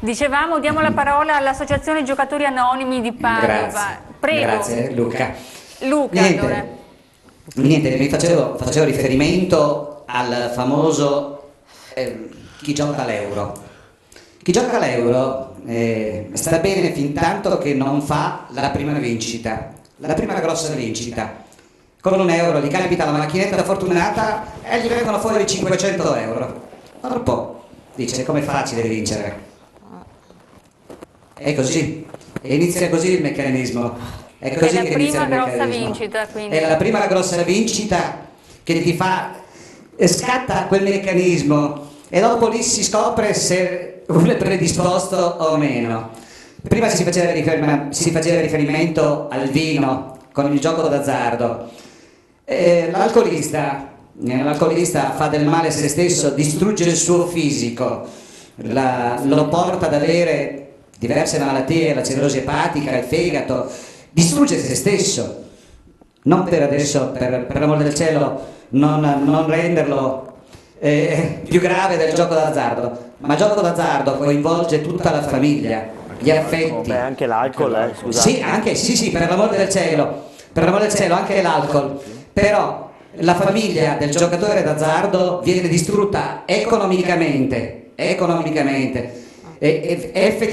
Dicevamo, diamo la parola all'Associazione Giocatori Anonimi di Padova. Grazie. Prego. Grazie Luca. Luca, allora. Niente, mi facevo riferimento al famoso chi gioca all'euro. Chi gioca all'euro sta bene fin tanto che non fa la prima vincita, la prima grossa vincita. Con un euro gli capita la macchinetta fortunata e gli vengono fuori 500 euro. Dopo dice: com'è facile vincere. È così, e inizia così il meccanismo. È così È la che inizia prima il grossa meccanismo. vincita, quindi. È la prima grossa vincita che ti fa, scatta quel meccanismo e dopo lì si scopre se uno è predisposto o meno. Prima si faceva riferimento al vino con il gioco d'azzardo. L'alcolista fa del male a se stesso, distrugge il suo fisico, lo porta ad avere diverse malattie, la cirrosi epatica, il fegato, distrugge se stesso. Non per adesso, per l'amor del cielo, non renderlo più grave del gioco d'azzardo, ma il gioco d'azzardo coinvolge tutta la famiglia, gli affetti. Beh, anche l'alcol, scusate. Sì, per l'amor del cielo, anche l'alcol. Però la famiglia del giocatore d'azzardo viene distrutta economicamente,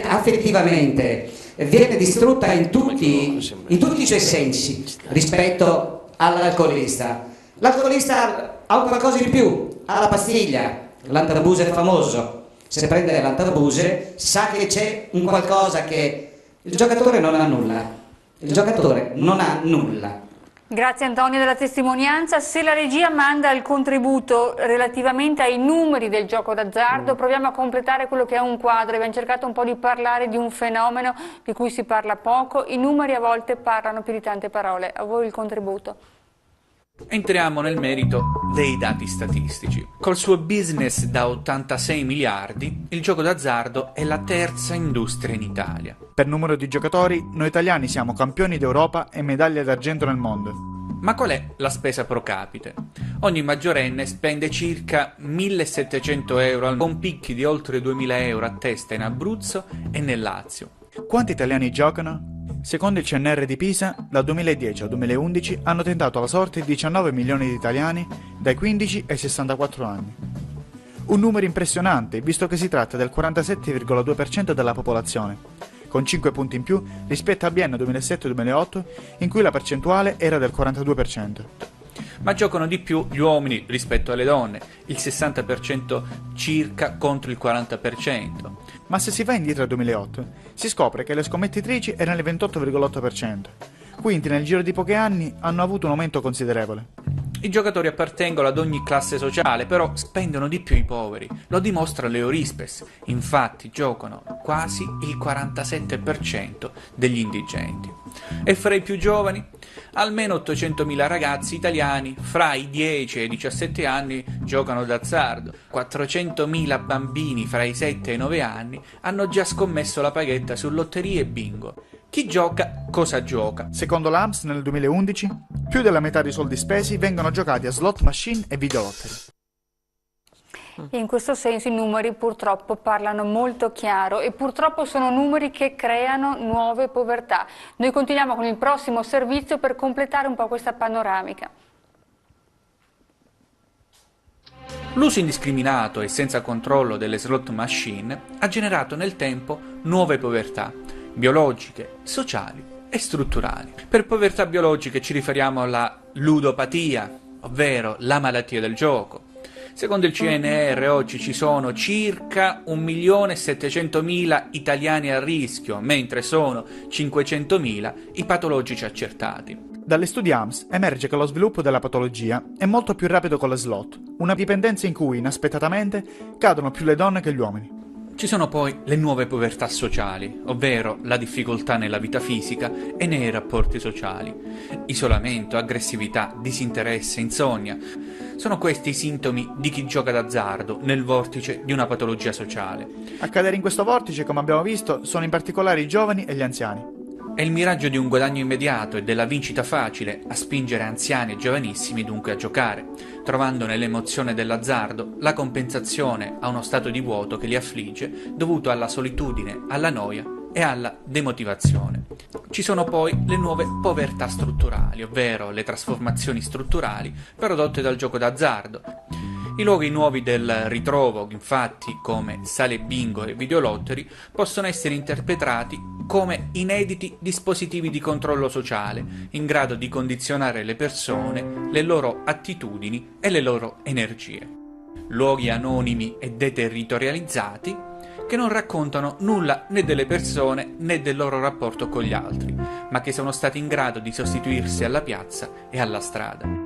affettivamente, viene distrutta in tutti i suoi sensi rispetto all'alcolista. L'alcolista ha un qualcosa di più, ha la pastiglia, l'antabuse è famoso. Se prende l'antabuse sa che c'è un qualcosa che il giocatore non ha nulla. Grazie Antonio della testimonianza. Se la regia manda il contributo relativamente ai numeri del gioco d'azzardo, proviamo a completare quello che è un quadro. Abbiamo cercato un po' di parlare di un fenomeno di cui si parla poco. I numeri a volte parlano più di tante parole. A voi il contributo. Entriamo nel merito dei dati statistici. Col suo business da 86 miliardi, il gioco d'azzardo è la terza industria in Italia. Per numero di giocatori, noi italiani siamo campioni d'Europa e medaglie d'argento nel mondo. Ma qual è la spesa pro capite? Ogni maggiorenne spende circa 1.700 euro con picchi di oltre 2.000 euro a testa in Abruzzo e nel Lazio. Quanti italiani giocano? Secondo il CNR di Pisa, dal 2010 al 2011 hanno tentato la sorte 19 milioni di italiani dai 15 ai 64 anni. Un numero impressionante, visto che si tratta del 47,2% della popolazione, con 5 punti in più rispetto al biennio 2007-2008, in cui la percentuale era del 42%. Ma giocano di più gli uomini rispetto alle donne, il 60% circa contro il 40%. Ma se si va indietro al 2008, si scopre che le scommettitrici erano il 28,8%, quindi nel giro di pochi anni hanno avuto un aumento considerevole. I giocatori appartengono ad ogni classe sociale, però spendono di più i poveri, lo dimostra l'Eurispes, infatti giocano quasi il 47% degli indigenti. E fra i più giovani? Almeno 800.000 ragazzi italiani fra i 10 e i 17 anni giocano d'azzardo, 400.000 bambini fra i 7 e i 9 anni hanno già scommesso la paghetta su lotterie e bingo. Chi gioca, cosa gioca? Secondo l'AMS nel 2011, più della metà dei soldi spesi vengono giocati a slot machine e videolottery. In questo senso i numeri purtroppo parlano molto chiaro e purtroppo sono numeri che creano nuove povertà. Noi continuiamo con il prossimo servizio per completare un po' questa panoramica. L'uso indiscriminato e senza controllo delle slot machine ha generato nel tempo nuove povertà, biologiche, sociali e strutturali. Per povertà biologiche ci riferiamo alla ludopatia, ovvero la malattia del gioco. Secondo il CNR oggi ci sono circa 1.700.000 italiani a rischio, mentre sono 500.000 i patologici accertati. Dagli studi AMS emerge che lo sviluppo della patologia è molto più rapido con le slot, una dipendenza in cui inaspettatamente cadono più le donne che gli uomini. Ci sono poi le nuove povertà sociali, ovvero la difficoltà nella vita fisica e nei rapporti sociali. Isolamento, aggressività, disinteresse, insonnia. Sono questi i sintomi di chi gioca d'azzardo nel vortice di una patologia sociale. A cadere in questo vortice, come abbiamo visto, sono in particolare i giovani e gli anziani. È il miraggio di un guadagno immediato e della vincita facile a spingere anziani e giovanissimi dunque a giocare, trovando nell'emozione dell'azzardo la compensazione a uno stato di vuoto che li affligge dovuto alla solitudine, alla noia e alla demotivazione. Ci sono poi le nuove povertà strutturali, ovvero le trasformazioni strutturali prodotte dal gioco d'azzardo. I luoghi nuovi del ritrovo, infatti, come sale bingo e videolottery, possono essere interpretati come inediti dispositivi di controllo sociale, in grado di condizionare le persone, le loro attitudini e le loro energie. Luoghi anonimi e deterritorializzati che non raccontano nulla né delle persone né del loro rapporto con gli altri, ma che sono stati in grado di sostituirsi alla piazza e alla strada.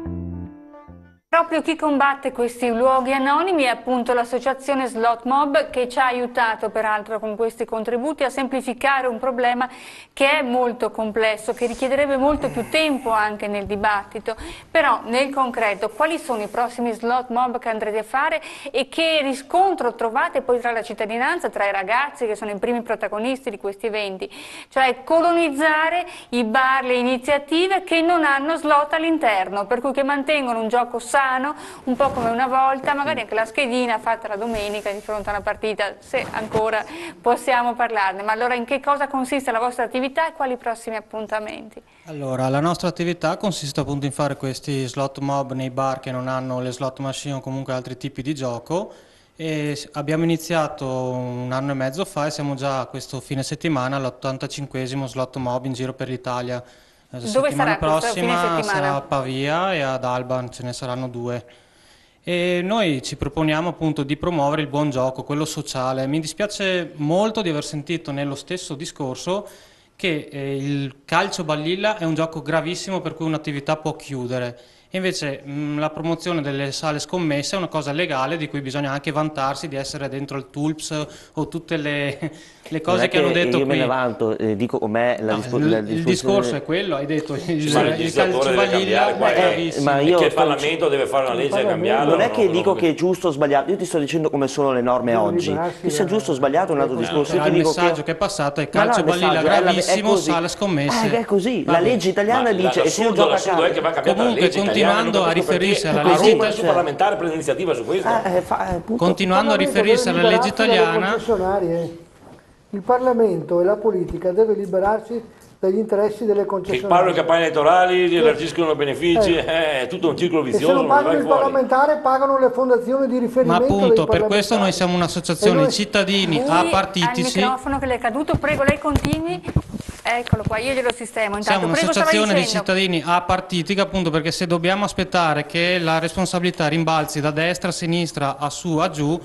Proprio chi combatte questi luoghi anonimi è appunto l'associazione Slot Mob, che ci ha aiutato peraltro con questi contributi a semplificare un problema che è molto complesso, che richiederebbe molto più tempo anche nel dibattito. Però nel concreto quali sono i prossimi Slot Mob che andrete a fare e che riscontro trovate poi tra la cittadinanza, tra i ragazzi che sono i primi protagonisti di questi eventi? Cioè colonizzare i bar, le iniziative che non hanno slot all'interno, per cui che mantengono un gioco sano, un po' come una volta, magari anche la schedina fatta la domenica di fronte a una partita, se ancora possiamo parlarne. Ma allora in che cosa consiste la vostra attività e quali prossimi appuntamenti? Allora, la nostra attività consiste appunto in fare questi slot mob nei bar che non hanno le slot machine o comunque altri tipi di gioco, e abbiamo iniziato 1 anno e mezzo fa e siamo già questo fine settimana all'85esimo slot mob in giro per l'Italia. La Dove sarà questo fine settimana? Sarà a Pavia e ad Alba, ce ne saranno 2. E noi ci proponiamo appunto di promuovere il buon gioco, quello sociale. Mi dispiace molto di aver sentito nello stesso discorso che il calcio balilla è un gioco gravissimo per cui un'attività può chiudere. E invece la promozione delle sale scommesse è una cosa legale di cui bisogna anche vantarsi di essere dentro il Tulps o tutte le cose che hanno detto io qui. me ne vanto, dico com'è la il discorso è quello, hai detto il calcio balilla ma io che il Parlamento deve fare una legge e cambiarla. Non è che dico che è giusto o sbagliato, io ti sto dicendo come sono le norme oggi. Che sia giusto o sbagliato è un altro discorso. Il messaggio che è passato è calcio balilla gravissimo, sale scommesse. È così, la legge italiana dice e se io gioco a calcio. È che va cambiata la legge continuando a riferirsi alla legge italiana, il parlamentare prende iniziativa su questo. Continuando a riferirsi alla legge italiana, il Parlamento e la politica deve liberarsi dagli interessi delle concessionarie. Che pagano le campagne elettorali, ripartiscono benefici, è tutto un circolo vizioso. E se non pagano il parlamentare, pagano le fondazioni di riferimento. Ma appunto, per questo noi siamo un'associazione di cittadini apartitici. Il microfono che le è caduto, prego, lei continui. Eccolo qua, io glielo sistemo. Intanto, siamo un'associazione di cittadini apartitica, appunto perché se dobbiamo aspettare che la responsabilità rimbalzi da destra a sinistra, a su a giù,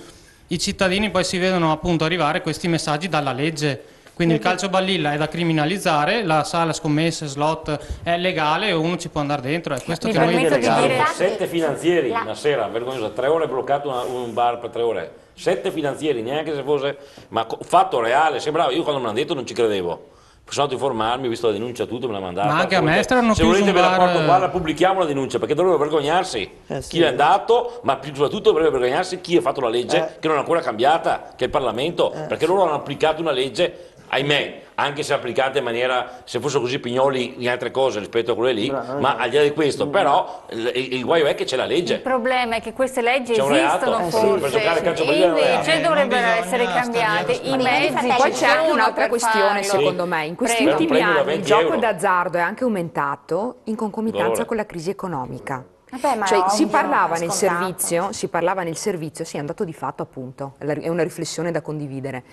i cittadini poi si vedono appunto arrivare questi messaggi dalla legge. Quindi il calcio balilla è da criminalizzare, la sala scommesse, slot è legale e uno ci può andare dentro. È questo che noi diciamo. 7 finanzieri una sera, vergognosa, 3 ore bloccato un bar per 3 ore. 7 finanzieri, neanche se fosse, ma fatto reale, sembrava, io quando me l'hanno detto non ci credevo. Sono andato a informarmi, ho visto la denuncia, tutto me l'ha mandato. Ma anche a Mestre hanno chiuso un bar. Se volete ve la porto qua, la pubblichiamo la denuncia, perché dovrebbero vergognarsi chi è andato, ma più soprattutto dovrebbe vergognarsi chi ha fatto la legge che non è ancora cambiata, che è il Parlamento, perché loro hanno applicato una legge, ahimè, anche se applicata in maniera, se fossero così pignoli in altre cose rispetto a quelle lì, ma al di là di questo, però il guaio è che c'è la legge. Il problema è che queste leggi esistono forse, e invece dovrebbero essere cambiate i mezzi. Poi c'è anche un'altra questione secondo me, in questi ultimi anni il gioco d'azzardo è anche aumentato in concomitanza con la crisi economica. Cioè, si parlava nel servizio, sì, è andato di fatto appunto, è una riflessione da condividere.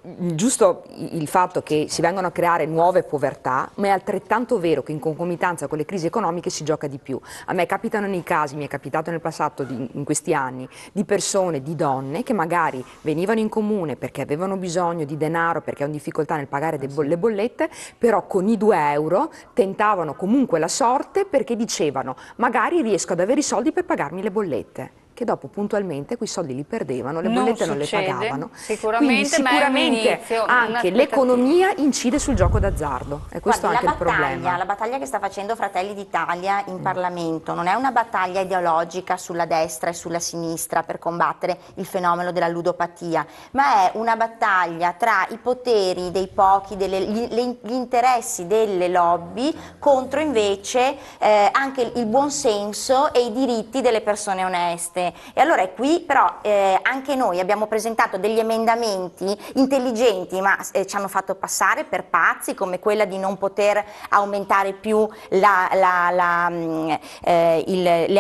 Giusto il fatto che si vengono a creare nuove povertà, ma è altrettanto vero che in concomitanza con le crisi economiche si gioca di più. A me capitano nei casi, mi è capitato nel passato, in questi anni, di persone, di donne che magari venivano in comune perché avevano bisogno di denaro, perché hanno difficoltà nel pagare le bollette, però con i 2 euro tentavano comunque la sorte perché dicevano magari riesco ad avere i soldi per pagarmi le bollette. che dopo puntualmente quei soldi li perdevano, le bollette non le pagavano. Sicuramente, quindi sicuramente anche l'economia incide sul gioco d'azzardo, e questo è anche il problema. La battaglia che sta facendo Fratelli d'Italia in Parlamento non è una battaglia ideologica sulla destra e sulla sinistra per combattere il fenomeno della ludopatia, ma è una battaglia tra i poteri dei pochi, gli interessi delle lobby contro invece anche il buon senso e i diritti delle persone oneste. E allora è qui però anche noi abbiamo presentato degli emendamenti intelligenti, ma ci hanno fatto passare per pazzi, come quella di non poter aumentare più le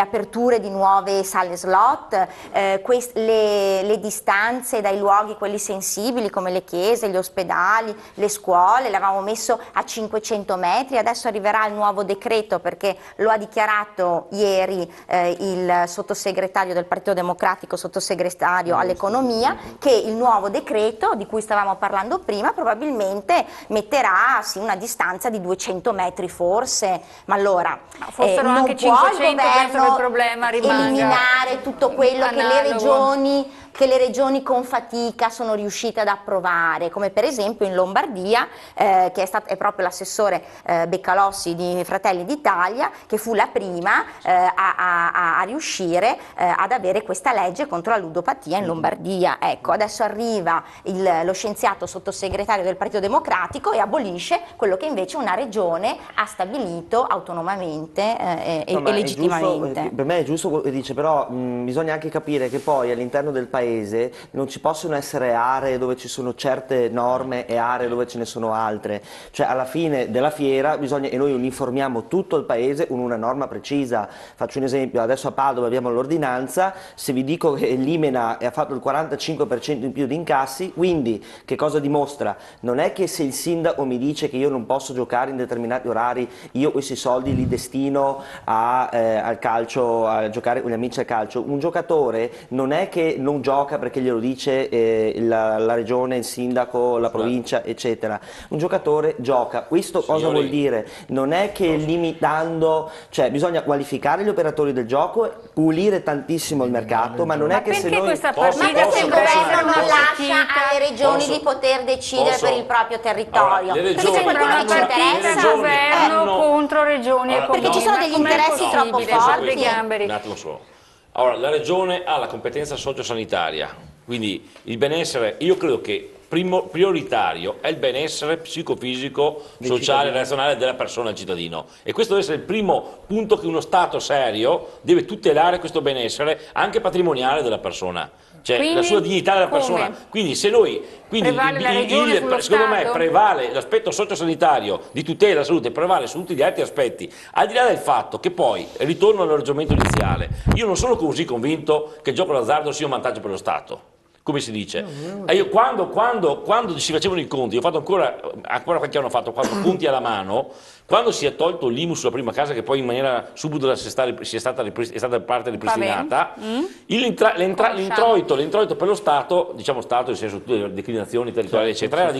aperture di nuove sale slot, le distanze dai luoghi quelli sensibili come le chiese, gli ospedali, le scuole, l'avevamo messo a 500 metri, adesso arriverà il nuovo decreto, perché lo ha dichiarato ieri il sottosegretario del Partito Democratico, sottosegretario all'economia, che il nuovo decreto di cui stavamo parlando prima probabilmente metterà sì, una distanza di 200 metri forse, ma allora fossero non anche può 500, il governo penso che il problema rimanga eliminare tutto quello che le regioni con fatica sono riuscite ad approvare, come per esempio in Lombardia, che è proprio l'assessore Beccalossi di Fratelli d'Italia, che fu la prima a riuscire ad avere questa legge contro la ludopatia in Lombardia. Ecco, adesso arriva lo scienziato sottosegretario del Partito Democratico e abolisce quello che invece una regione ha stabilito autonomamente e legittimamente. Per me è giusto, dice, però bisogna anche capire che poi all'interno del paese non ci possono essere aree dove ci sono certe norme e aree dove ce ne sono altre, cioè alla fine della fiera bisogna, e noi uniformiamo tutto il paese con una norma precisa. Faccio un esempio, adesso a Padova abbiamo l'ordinanza, se vi dico che l'Imena ha fatto il 45% in più di incassi, quindi che cosa dimostra? Non è che se il sindaco mi dice che io non posso giocare in determinati orari, io questi soldi li destino al calcio, a giocare con gli amici al calcio. Un giocatore non è che non gioca perché glielo dice la regione, il sindaco, la provincia, eccetera. Un giocatore gioca. Questo cosa vuol dire? Non è che limitando, cioè bisogna qualificare gli operatori del gioco, pulire tantissimo il mercato, ma non è che se noi... questa partita il governo non lascia alle regioni di poter decidere per il proprio territorio? Allora, perché c'è qualcuno che ci interessa? Governo contro regioni e perché ci sono degli interessi troppo forti. Un attimo solo. Allora, la regione ha la competenza sociosanitaria, quindi il benessere, io credo che prioritario è il benessere psicofisico, sociale e relazionale della persona, del cittadino, e questo deve essere il primo punto che uno Stato serio deve tutelare, questo benessere anche patrimoniale della persona, cioè quindi, la sua dignità della persona. Quindi se noi, secondo me prevale l'aspetto sociosanitario di tutela della salute, prevale su tutti gli altri aspetti, al di là del fatto che poi, ritorno all'argomento iniziale, io non sono così convinto che il gioco d'azzardo sia un vantaggio per lo Stato, come si dice. Io quando si facevano i conti, io ho fatto ancora qualche anno fa, 4 punti alla mano, quando si è tolto l'IMU sulla prima casa, che poi in maniera subito è stata parte ripristinata, l'introito per lo Stato, diciamo Stato nel senso tutte le declinazioni territoriali eccetera,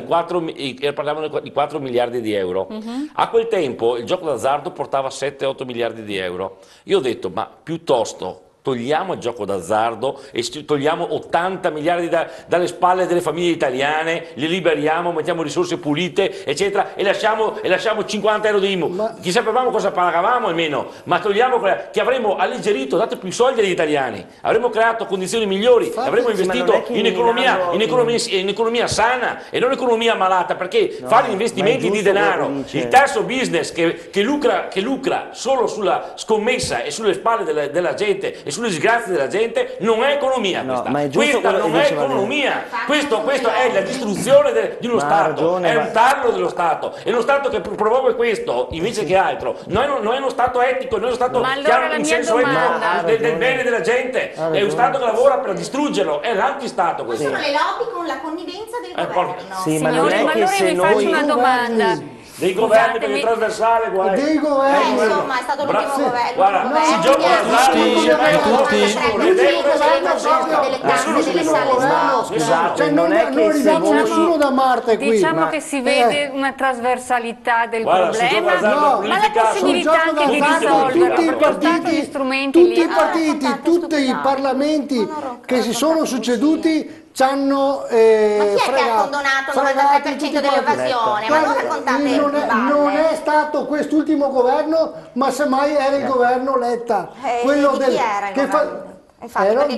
parlavano di 4 miliardi di euro. A quel tempo il gioco d'azzardo portava 7-8 miliardi di euro. Io ho detto, ma piuttosto togliamo il gioco d'azzardo e togliamo 80 miliardi dalle spalle delle famiglie italiane, li liberiamo, mettiamo risorse pulite, eccetera, e lasciamo 50 euro di IMU. Chi sapevamo cosa pagavamo almeno, ma togliamo che avremo alleggerito, dato più soldi agli italiani, avremo creato condizioni migliori, avremo investito in economia sana e non economia malata, perché fare investimenti di denaro, il terzo business che lucra solo sulla scommessa e sulle spalle della gente e sulle disgrazie della gente, non è economia questa non è economia, questo è la distruzione di uno Stato, è un tarlo dello Stato, e lo Stato che promuove questo invece che altro non è uno Stato etico, non è uno Stato che ha un senso etico del bene della gente, è un Stato che lavora per distruggerlo, è l'antistato questo. Sono le lobby con la connivenza del governo. Sì, ma non è che se noi... una domanda. Dei governi, perché è trasversale, guarda. Dei governi. Insomma, è stato l'ultimo governo. Guarda, si gioca Scusate, non arriviamo nessuno da Marte qui. Diciamo che si vede una trasversalità del problema, No, ma la possibilità anche di risolverlo, tutti i perché ho dato gli partiti, strumenti tutti lì. i partiti, tutti i parlamenti che si sono succeduti ci hanno Ma chi è che ha condonato il 93% dell'evasione? Ma non raccontate non è stato quest'ultimo governo, ma semmai era il governo Letta. Quello di chi era il governo? Infatti, era il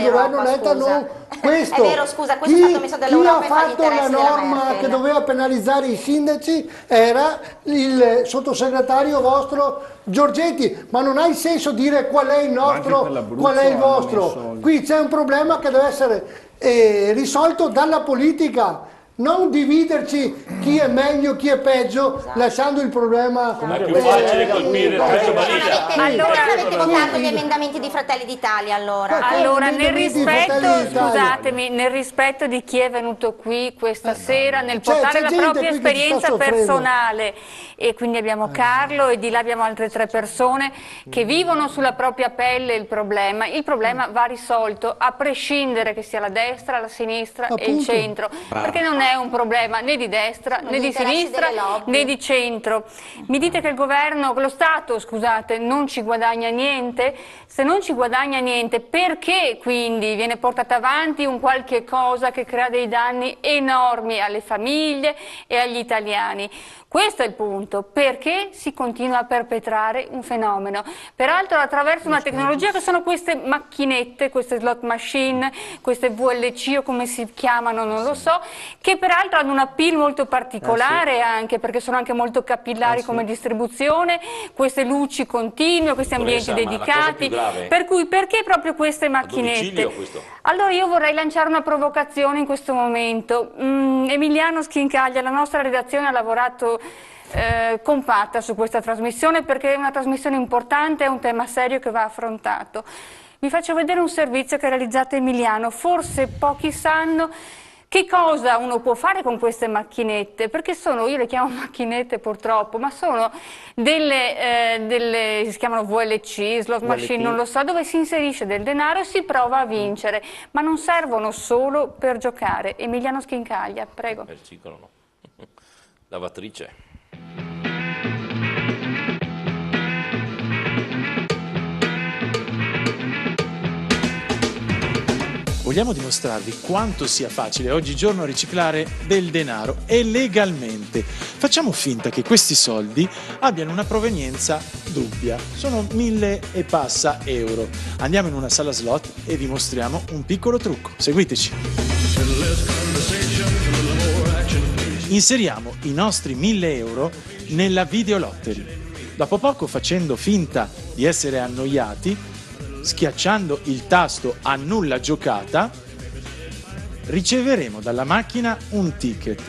governo Letta, non questo. È vero, scusa, questo è stato messo dall'Europa e fa gli chi ha fatto la interessi della norma Merkel. che doveva penalizzare i sindaci era il sottosegretario vostro Giorgetti, ma non ha il senso dire qual è il nostro, qual è il vostro. Qui c'è un problema che deve essere risolto dalla politica. Non dividerci chi è meglio, chi è peggio, lasciando il problema. Ma è più facile colpire il peggio Non avete votato gli emendamenti di Fratelli d'Italia allora? Allora, nel rispetto, scusatemi, nel rispetto di chi è venuto qui questa sera, nel portare la propria esperienza personale, e quindi abbiamo Carlo e di là abbiamo altre 3 persone che vivono sulla propria pelle il problema va risolto a prescindere che sia la destra, la sinistra e il centro, perché non è un problema né di destra né di sinistra né di centro. Mi dite che il governo, che lo Stato, scusate, non ci guadagna niente? Se non ci guadagna niente, perché quindi viene portata avanti un qualche cosa che crea dei danni enormi alle famiglie e agli italiani? Questo è il punto, perché si continua a perpetrare un fenomeno, peraltro attraverso una tecnologia che sono queste macchinette, queste slot machine, queste VLC o come si chiamano non lo so, che peraltro hanno un appeal molto particolare anche perché sono anche molto capillari come distribuzione, queste luci continue, questi ambienti dedicati, per cui perché proprio queste macchinette? Allora io vorrei lanciare una provocazione in questo momento. Emiliano Schincaglia, la nostra redazione ha lavorato compatta su questa trasmissione perché è una trasmissione importante, è un tema serio che va affrontato. Vi faccio vedere un servizio che ha realizzato Emiliano, forse pochi sanno che cosa uno può fare con queste macchinette, perché sono, io le chiamo macchinette purtroppo, ma sono delle si chiamano VLC, slot machine, non lo so, dove si inserisce del denaro e si prova a vincere, ma non servono solo per giocare. Emiliano Schincaglia, prego. Riciclano. Lavatrice. Vogliamo dimostrarvi quanto sia facile oggigiorno riciclare del denaro e legalmente. Facciamo finta che questi soldi abbiano una provenienza dubbia. Sono 1000 e passa euro. Andiamo in una sala slot e vi mostriamo un piccolo trucco. Seguiteci. Inseriamo i nostri 1000 euro nella videolottery. Dopo poco, facendo finta di essere annoiati, schiacciando il tasto annulla giocata, riceveremo dalla macchina un ticket.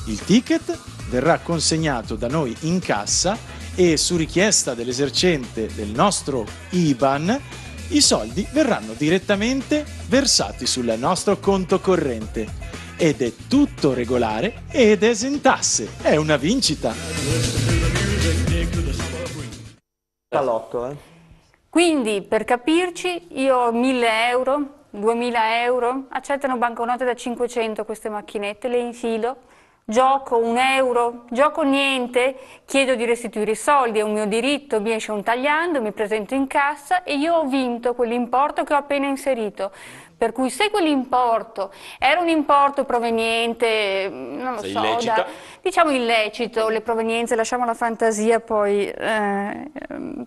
Il ticket verrà consegnato da noi in cassa e su richiesta dell'esercente del nostro IBAN i soldi verranno direttamente versati sul nostro conto corrente ed è tutto regolare ed esentasse. È una vincita. Salotto, Quindi, per capirci, io ho 1000 euro, 2000 euro, accettano banconote da 500 queste macchinette, le infilo, gioco 1 euro, gioco niente, chiedo di restituire i soldi, è un mio diritto, mi esce un tagliando, mi presento in cassa e io ho vinto quell'importo che ho appena inserito. Per cui se quell'importo era un importo proveniente, non lo so, da, diciamo illecito, le provenienze, lasciamo la fantasia poi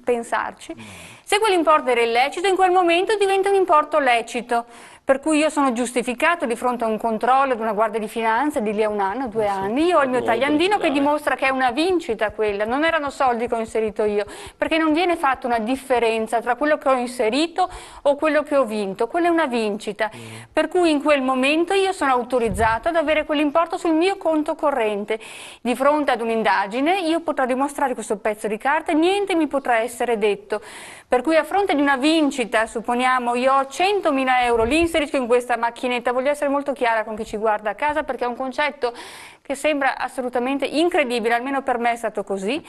pensarci, se quell'importo era illecito in quel momento diventa un importo lecito, per cui io sono giustificato di fronte a un controllo di una guardia di finanza di lì a 1 anno, 2 anni, io ho il mio tagliandino che dimostra che è una vincita quella, non erano soldi che ho inserito io, perché non viene fatta una differenza tra quello che ho inserito o quello che ho vinto, quella è una vincita, per cui in quel momento io sono autorizzato ad avere quell'importo sul mio conto corrente, di fronte ad un'indagine io potrò dimostrare questo pezzo di carta e niente mi potrà essere detto, per cui a fronte di una vincita, supponiamo io ho 100.000 euro, li inserisco in questa macchinetta? Voglio essere molto chiara con chi ci guarda a casa, perché è un concetto che sembra assolutamente incredibile, almeno per me è stato così.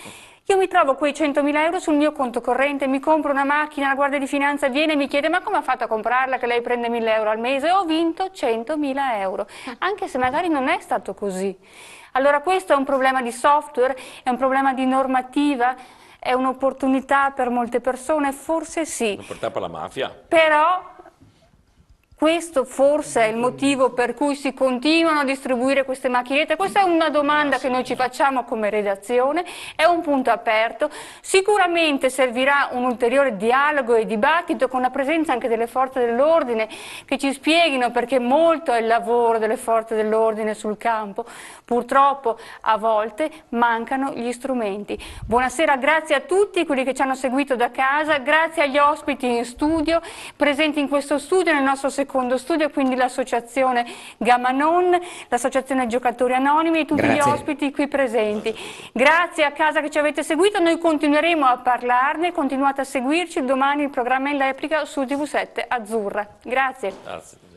Io mi trovo quei 100.000 euro sul mio conto corrente, mi compro una macchina, la Guardia di Finanza viene e mi chiede ma come ha fatto a comprarla che lei prende 1.000 euro al mese? Ho vinto 100.000 euro, anche se magari non è stato così. Allora questo è un problema di software, è un problema di normativa, è un'opportunità per molte persone? Forse sì. Un'opportunità per la mafia. Però questo forse è il motivo per cui si continuano a distribuire queste macchinette. Questa è una domanda che noi ci facciamo come redazione, è un punto aperto. Sicuramente servirà un ulteriore dialogo e dibattito con la presenza anche delle forze dell'ordine che ci spieghino, perché molto è il lavoro delle forze dell'ordine sul campo. Purtroppo a volte mancano gli strumenti. Buonasera, grazie a tutti quelli che ci hanno seguito da casa, grazie agli ospiti in studio, presenti in questo studio, nel nostro secondo studio, quindi l'associazione Gamma Non, l'associazione Giocatori Anonimi e tutti gli ospiti qui presenti. Grazie a casa che ci avete seguito, noi continueremo a parlarne, continuate a seguirci, domani il programma in replica su TV7 Azzurra. Grazie.